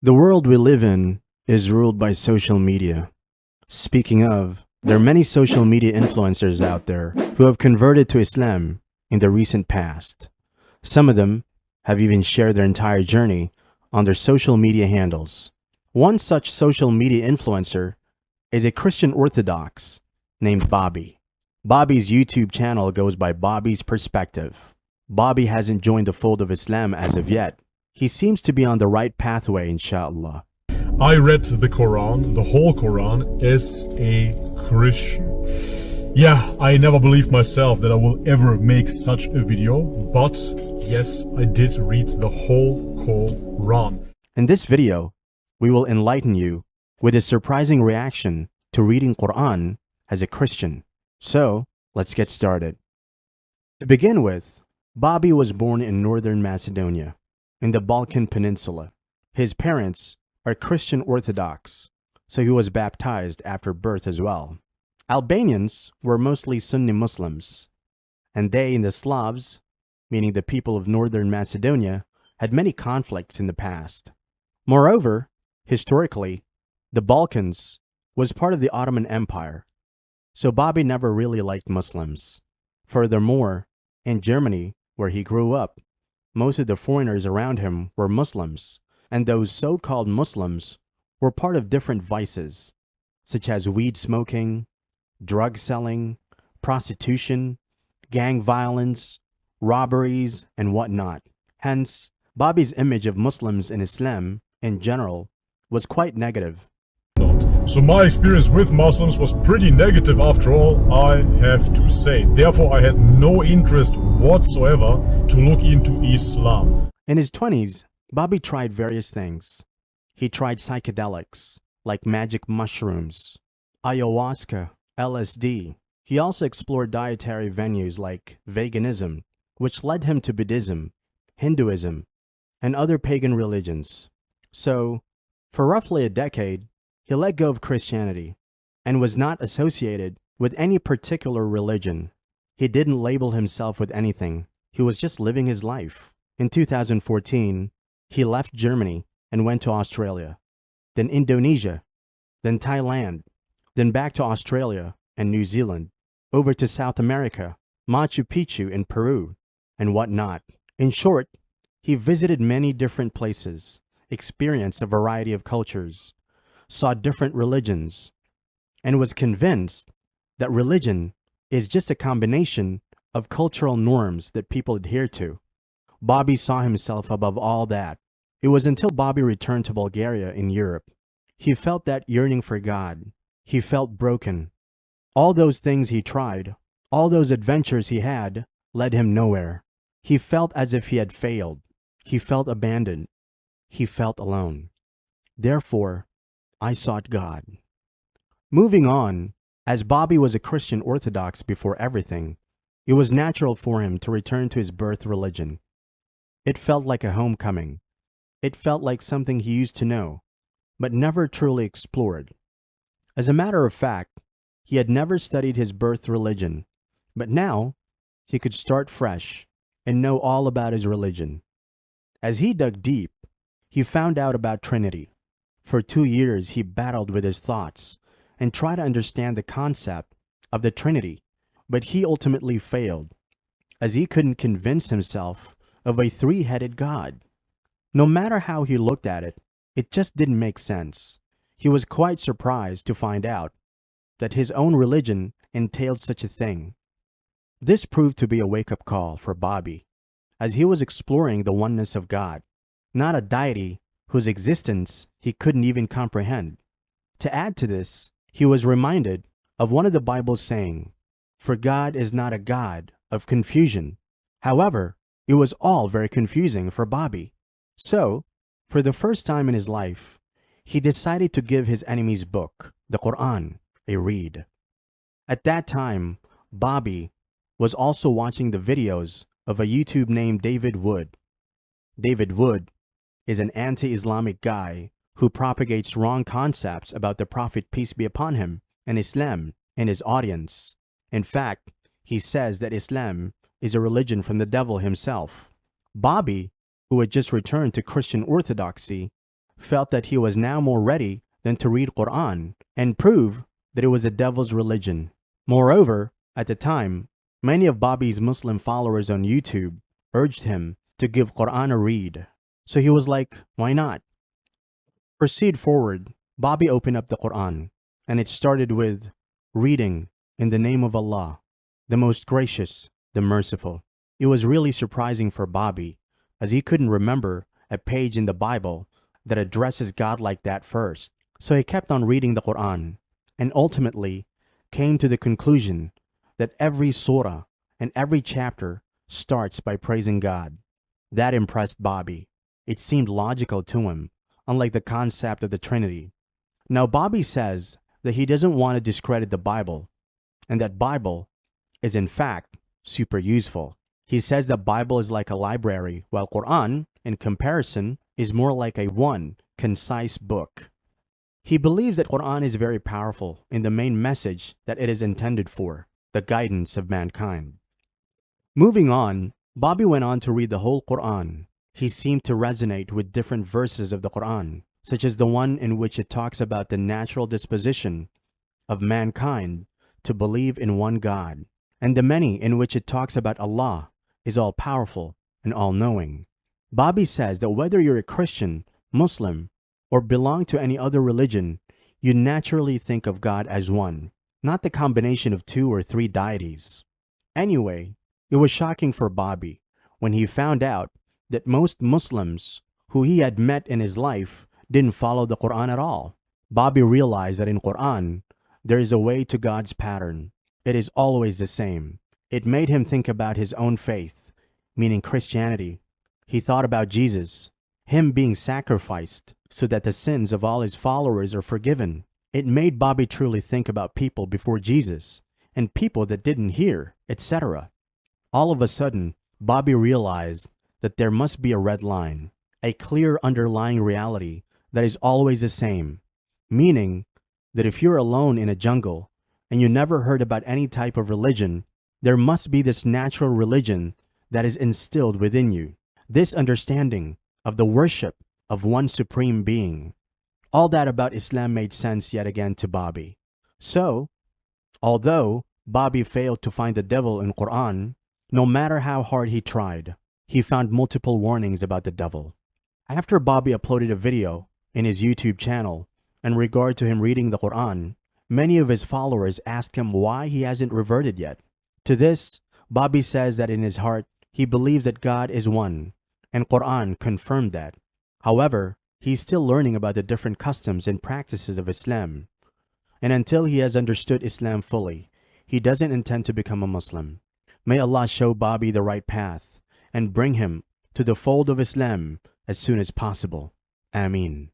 The world we live in is ruled by social media. Speaking of, there are many social media influencers out there who have converted to Islam in the recent past. Some of them have even shared their entire journey on their social media handles. One such social media influencer is a Christian Orthodox named Bobby. Bobby's YouTube channel goes by Bobby's Perspective. Bobby hasn't joined the fold of Islam as of yet. He seems to be on the right pathway, inshallah. I read the Quran, the whole Quran, as a Christian. Yeah, I never believed myself that I will ever make such a video, but yes, I did read the whole Quran. In this video, we will enlighten you with a surprising reaction to reading Quran as a Christian. So, let's get started. To begin with, Bobby was born in northern Macedonia, in the Balkan Peninsula. His parents are Christian Orthodox, so he was baptized after birth as well. Albanians were mostly Sunni Muslims, and they and the Slavs, meaning the people of northern Macedonia, had many conflicts in the past. Moreover, historically, the Balkans was part of the Ottoman Empire, so Bobby never really liked Muslims. Furthermore, in Germany, where he grew up, most of the foreigners around him were Muslims, and those so-called Muslims were part of different vices, such as weed smoking, drug selling, prostitution, gang violence, robberies, and whatnot. Hence, Bobby's image of Muslims and Islam in general was quite negative. So my experience with Muslims was pretty negative after all, I have to say. Therefore, I had no interest whatsoever to look into Islam. In his 20s, Bobby tried various things. He tried psychedelics, like magic mushrooms, ayahuasca, LSD. He also explored dietary venues like veganism, which led him to Buddhism, Hinduism, and other pagan religions. So, for roughly a decade, he let go of Christianity and was not associated with any particular religion. He didn't label himself with anything. He was just living his life. In 2014, he left Germany and went to Australia, then Indonesia, then Thailand, then back to Australia and New Zealand, over to South America, Machu Picchu in Peru, and whatnot. In short, he visited many different places, experienced a variety of cultures, saw different religions, and was convinced that religion is just a combination of cultural norms that people adhere to. Bobby saw himself above all that. It was until Bobby returned to Bulgaria in Europe. He felt that yearning for God. He felt broken. All those things he tried, all those adventures he had, led him nowhere. He felt as if he had failed. He felt abandoned. He felt alone. Therefore, I sought God. Moving on, as Bobby was a Christian Orthodox before everything, it was natural for him to return to his birth religion. It felt like a homecoming. It felt like something he used to know, but never truly explored. As a matter of fact, he had never studied his birth religion, but now he could start fresh and know all about his religion. As he dug deep, he found out about Trinity. For 2 years, he battled with his thoughts and tried to understand the concept of the Trinity, but he ultimately failed, as he couldn't convince himself of a three-headed God. No matter how he looked at it, it just didn't make sense. He was quite surprised to find out that his own religion entailed such a thing. This proved to be a wake-up call for Bobby, as he was exploring the oneness of God, not a deity whose existence he couldn't even comprehend. To add to this, he was reminded of one of the Bible's saying, "For God is not a God of confusion." However, it was all very confusing for Bobby. So, for the first time in his life, he decided to give his enemy's book, the Quran, a read. At that time, Bobby was also watching the videos of a YouTube named David Wood. David Wood is an anti-Islamic guy who propagates wrong concepts about the Prophet, peace be upon him, and Islam in his audience. In fact, he says that Islam is a religion from the devil himself. Bobby, who had just returned to Christian Orthodoxy, felt that he was now more ready than to read Quran and prove that it was the devil's religion. Moreover, at the time, many of Bobby's Muslim followers on YouTube urged him to give Quran a read. So he was like, why not? Proceed forward, Bobby opened up the Quran, and it started with, reading in the name of Allah, the most gracious, the merciful. It was really surprising for Bobby, as he couldn't remember a page in the Bible that addresses God like that first. So he kept on reading the Quran, and ultimately came to the conclusion that every surah and every chapter starts by praising God. That impressed Bobby. It seemed logical to him, unlike the concept of the Trinity. Now Bobby says that he doesn't want to discredit the Bible, and that Bible is in fact super useful. He says that Bible is like a library, while Quran, in comparison, is more like a one, concise book. He believes that Quran is very powerful in the main message that it is intended for, the guidance of mankind. Moving on, Bobby went on to read the whole Quran. He seemed to resonate with different verses of the Quran, such as the one in which it talks about the natural disposition of mankind to believe in one God, and the many in which it talks about Allah is all-powerful and all-knowing. Bobby says that whether you're a Christian, Muslim, or belong to any other religion, you naturally think of God as one, not the combination of 2 or 3 deities. Anyway, it was shocking for Bobby when he found out that most Muslims who he had met in his life didn't follow the Quran at all. Bobby realized that in Quran, there is a way to God's pattern. It is always the same. It made him think about his own faith, meaning Christianity. He thought about Jesus, him being sacrificed so that the sins of all his followers are forgiven. It made Bobby truly think about people before Jesus and people that didn't hear, etc. All of a sudden, Bobby realized that there must be a red line, a clear underlying reality that is always the same, meaning that if you're alone in a jungle and you never heard about any type of religion, there must be this natural religion that is instilled within you, this understanding of the worship of one supreme being. All that about Islam made sense yet again to Bobby. So, although Bobby failed to find the devil in Quran, no matter how hard he tried, he found multiple warnings about the devil. After Bobby uploaded a video in his YouTube channel in regard to him reading the Quran, many of his followers asked him why he hasn't reverted yet. To this, Bobby says that in his heart, he believes that God is one, and Quran confirmed that. However, he's still learning about the different customs and practices of Islam. And until he has understood Islam fully, he doesn't intend to become a Muslim. May Allah show Bobby the right path and bring him to the fold of Islam as soon as possible. Ameen.